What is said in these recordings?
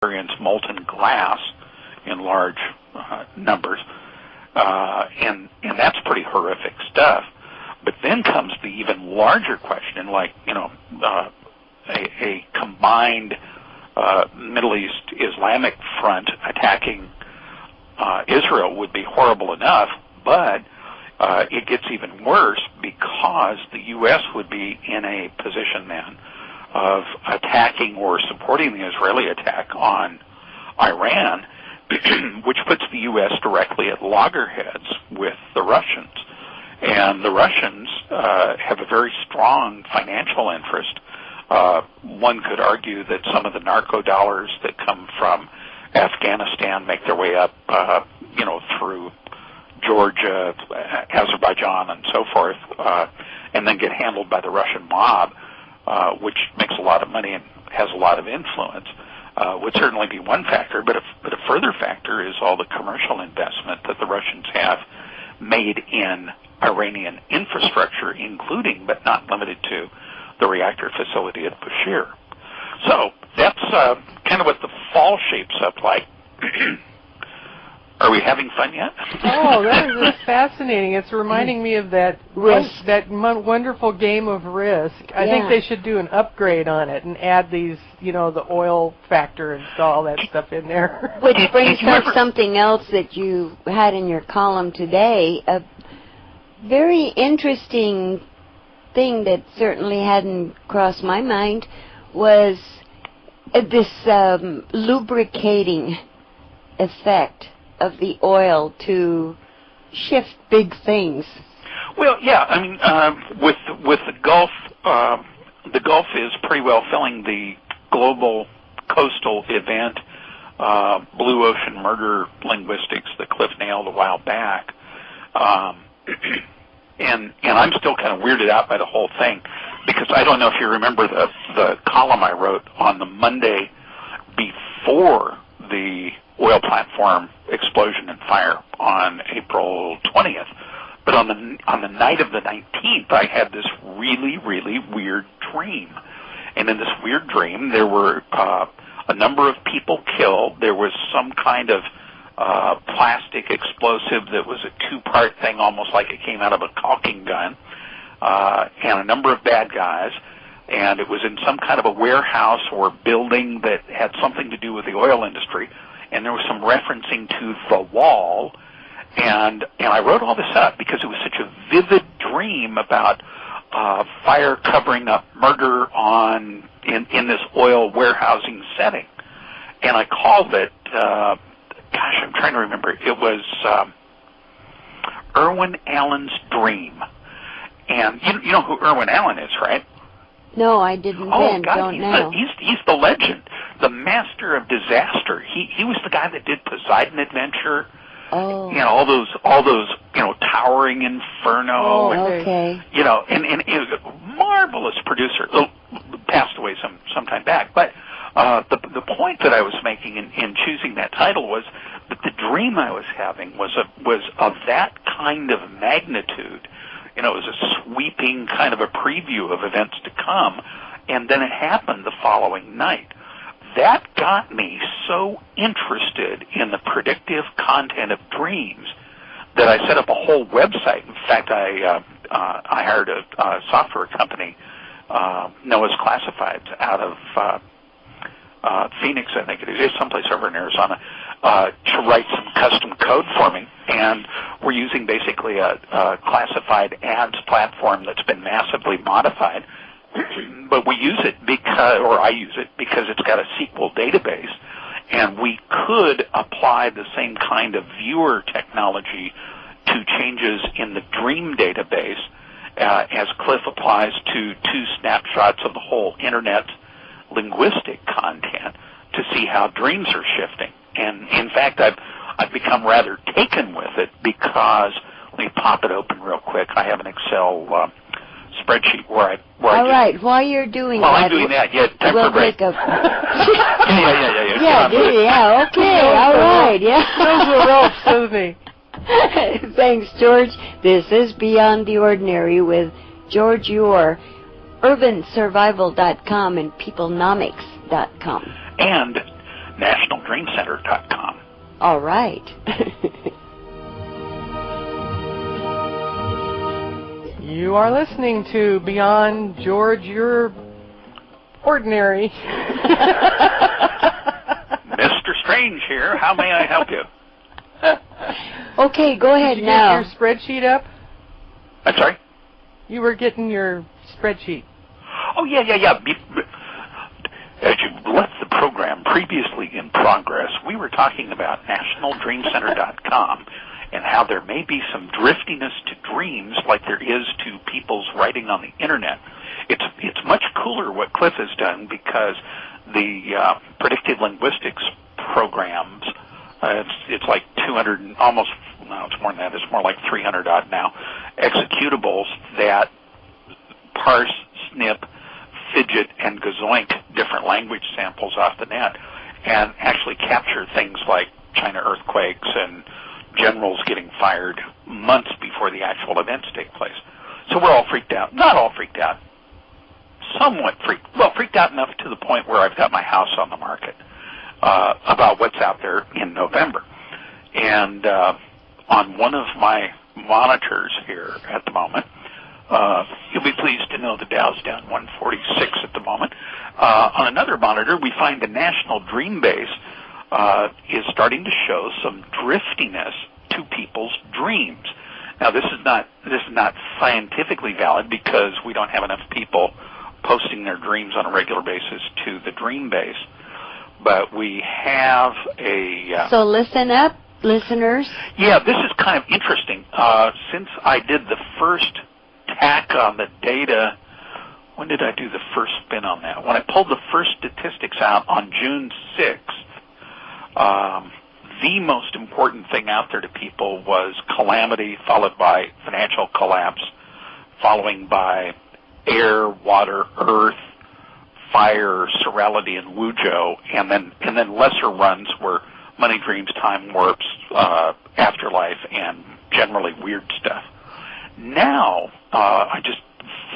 experience molten glass in large numbers, and that's pretty horrific stuff. But then comes the even larger question, like, a combined Middle East Islamic front attacking Israel would be horrible enough, but it gets even worse because the U.S. would be in a position then of attacking or supporting the Israeli attack on Iran, which puts the U.S. directly at loggerheads with the Russians. And the Russians have a very strong financial interest. One could argue that some of the narco dollars that come from Afghanistan make their way up, through Georgia, Azerbaijan, and so forth, and then get handled by the Russian mob, which makes a lot of money and has a lot of influence, would certainly be one factor. But a further factor is all the commercial investment that the Russians have made in Iranian infrastructure, including but not limited to the reactor facility at Bushehr. So that's kind of what the fall shapes up like. Are we having fun yet? Oh, that is just fascinating. It's reminding me of that wonderful game of Risk. I think they should do an upgrade on it and add these, the oil factor and all that stuff in there. Which brings up something else that you had in your column today, a very interesting thing that certainly hadn't crossed my mind was this lubricating effect of the oil to shift big things. Well, yeah, I mean, with the Gulf is pretty well filling the global coastal event, blue ocean murder linguistics that Cliff nailed a while back. And I'm still kind of weirded out by the whole thing, because I don't know if you remember the column I wrote on the Monday before the oil platform explosion and fire on April 20th. But on the night of the 19th, I had this really, really weird dream. And in this weird dream, there were a number of people killed. There was some kind of plastic explosive that was a two-part thing, almost like it came out of a caulking gun, and a number of bad guys. And it was in some kind of a warehouse or building that had something to do with the oil industry. And there was some referencing to the wall. And I wrote all this up because it was such a vivid dream about fire covering up murder in this oil warehousing setting. And I called it, I'm trying to remember. It was Irwin Allen's Dream. And you know who Irwin Allen is, right? No, I didn't. Oh, God, don't know. He's the legend, the master of disaster. He was the guy that did Poseidon Adventure. Oh. All those Towering Inferno. Oh, okay. And he was a marvelous producer. Passed away some time back. But the point that I was making in choosing that title was that the dream I was having was of that kind of magnitude. It was a sweeping kind of a preview of events to come, and then it happened the following night. That got me so interested in the predictive content of dreams that I set up a whole website. In fact, I hired a software company, Noah's Classifieds, out of Phoenix, I think it is, someplace over in Arizona, to write some custom code for me. And we're using basically a classified ads platform that's been massively modified. But we use it I use it because it's got a SQL database, and we could apply the same kind of viewer technology to changes in the dream database as Cliff applies to 2 snapshots of the whole Internet linguistic content to see how dreams are shifting. And in fact, I've become rather taken with it because, let me pop it open real quick. I have an Excel spreadsheet where I all right, while you're doing while that, I'm doing that, time we'll for a break. Take a yeah, okay, all right, Those were ropes, doesn't he? Thanks, George. This is Beyond the Ordinary with George Ure, urbansurvival.com and peoplenomics.com. And nationaldreamcenter.com. All right. You are listening to Beyond George, You're Ordinary. Mr. Strange here. How may I help you? Okay, go ahead Did you now. get your spreadsheet up? I'm sorry? You were getting your spreadsheet. Oh, yeah. As you left the program previously in progress, we were talking about nationaldreamcenter.com and how there may be some driftiness to dreams like there is to people's writing on the Internet. It's much cooler what Cliff has done because the predictive linguistics programs, it's like 200, it's more than that, it's more like 300 odd now, executables that parse, snip, fidget, and gazoink different language samples off the net and actually capture things like China earthquakes and generals getting fired months before the actual events take place. So we're all freaked out. Not all freaked out. Somewhat freaked out enough to the point where I've got my house on the market about what's out there in November. And on one of my monitors here at the moment, you'll be pleased to know the Dow's down 146 at the moment. On another monitor, we find the National Dream Base is starting to show some driftiness to people's dreams. Now, this is not scientifically valid because we don't have enough people posting their dreams on a regular basis to the Dream Base. But we have a... So listen up, listeners. Yeah, this is kind of interesting. Since I did the first tack on the data, when did I do the first spin on that? When I pulled the first statistics out on June 6th, the most important thing out there to people was calamity, followed by financial collapse, following by air, water, earth, fire, Serenity, and Wuzhou, and then lesser runs were money dreams, time warps, afterlife, and generally weird stuff. Now, I just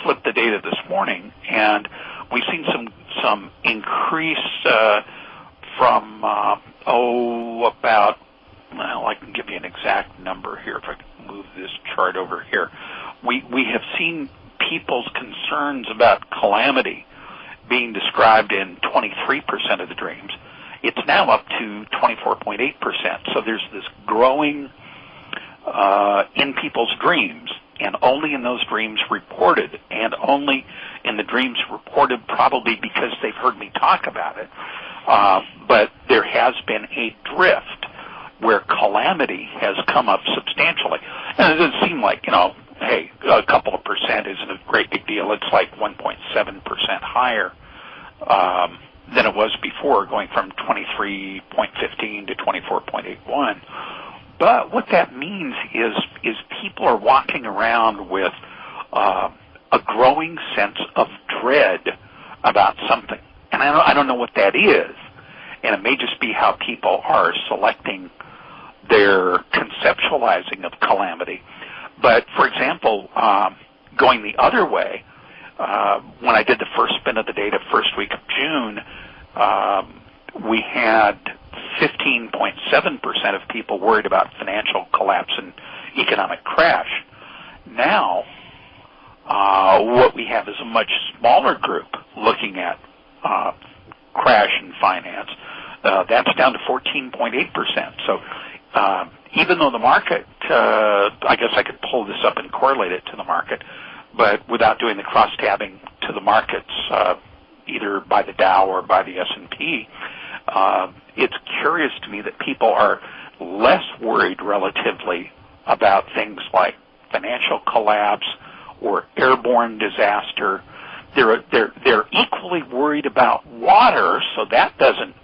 flipped the data this morning, and we've seen some increase from I can give you an exact number here if I can move this chart over here. We have seen people's concerns about calamity being described in 23% of the dreams. It's now up to 24.8%. So there's this growing in people's dreams, and only in those dreams reported, and only in the dreams reported probably because they've heard me talk about it. But there has been a drift where calamity has come up substantially. And it doesn't seem like, hey, a couple of percent isn't a great big deal. It's like 1.7% higher than it was before, going from 23.15 to 24.81. But what that means is people are walking around with a growing sense of dread about something. And I don't know what that is. And it may just be how people are selecting their conceptualizing of calamity. But, for example, going the other way, when I did the first spin of the data first week of June, we had 15.7% of people worried about financial collapse and economic crash. Now, what we have is a much smaller group looking at crash and finance. That's down to 14.8%. So even though the market, I guess I could pull this up and correlate it to the market, but without doing the cross-tabbing to the markets, either by the Dow or by the S&P, it's curious to me that people are less worried relatively about things like financial collapse or airborne disaster. They're equally worried about water, so that doesn't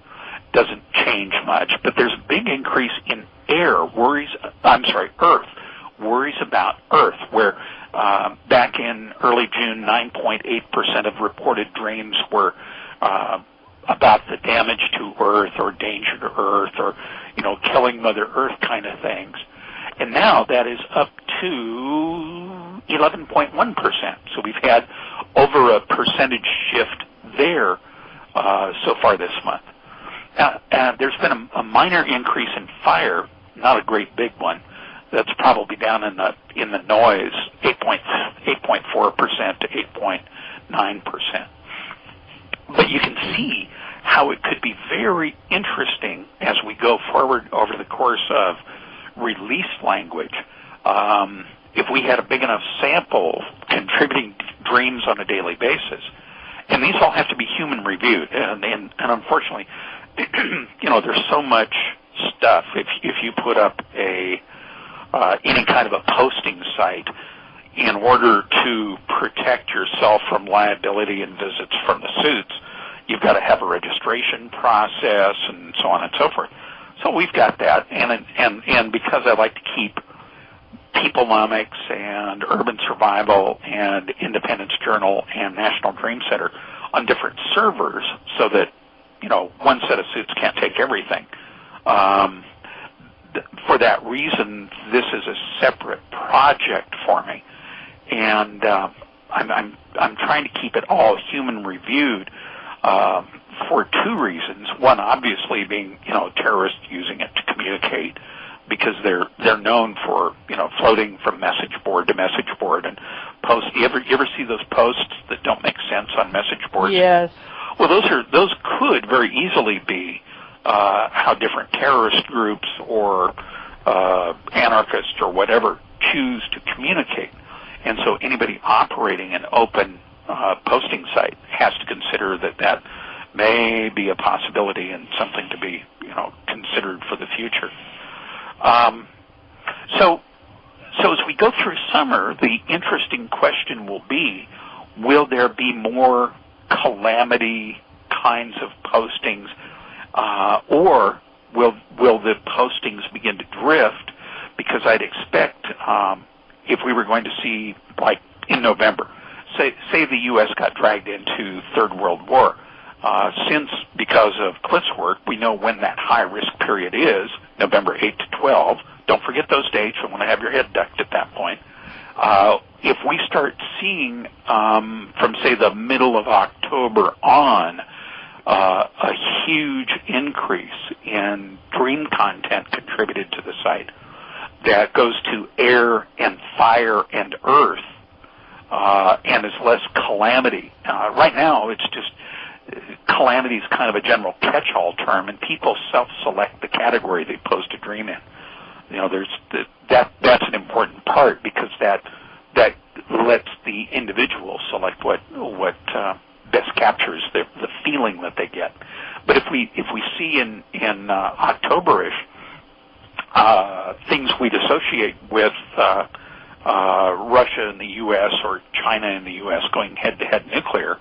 change much. But there's a big increase in Earth worries about Earth, where back in early June, 9.8% of reported dreams were about the damage to Earth or danger to Earth or, killing Mother Earth kind of things. And now that is up to 11.1%. So we've had over a percentage shift there so far this month. there's been a minor increase in fire, not a great big one. That's probably down in the noise, 8.4% to 8.9%. But you can see how it could be very interesting as we go forward over the course of release language. If we had a big enough sample contributing dreams on a daily basis, and these all have to be human reviewed, and unfortunately, there's so much stuff. If you put up any kind of a posting site, in order to protect yourself from liability and visits from the suits, you've got to have a registration process and so on and so forth. So we've got that, and because I like to keep Peoplenomics and Urban Survival and Independence Journal and National Dream Center on different servers, so that one set of suits can't take everything. For that reason, this is a separate project for me, and I'm trying to keep it all human reviewed for two reasons. One, obviously, being terrorists using it to communicate, because they're known for floating from message board to message board and post. You ever see those posts that don't make sense on message boards? Yes. Well, those could very easily be how different terrorist groups or anarchists or whatever choose to communicate. And so anybody operating an open posting site has to consider that may be a possibility and something to be considered for the future. So as we go through summer, the interesting question will be, will there be more calamity kinds of postings, or will the postings begin to drift? Because I'd expect if we were going to see, like in November, say the U.S. got dragged into Third World War, because of Cliff's work, we know when that high-risk period is, November 8 to 12. Don't forget those dates. You want to have your head ducked at that point. If we start seeing, from, say, the middle of October on, a huge increase in dream content contributed to the site that goes to air and fire and earth, and is less calamity. Right now, it's just calamity is kind of a general catch-all term, and people self-select the category they post a dream in. That's an important part, because that lets the individual select what best captures the feeling that they get. But if we see in October-ish things we'd associate with Russia and the U.S. or China and the U.S. going head-to-head nuclear,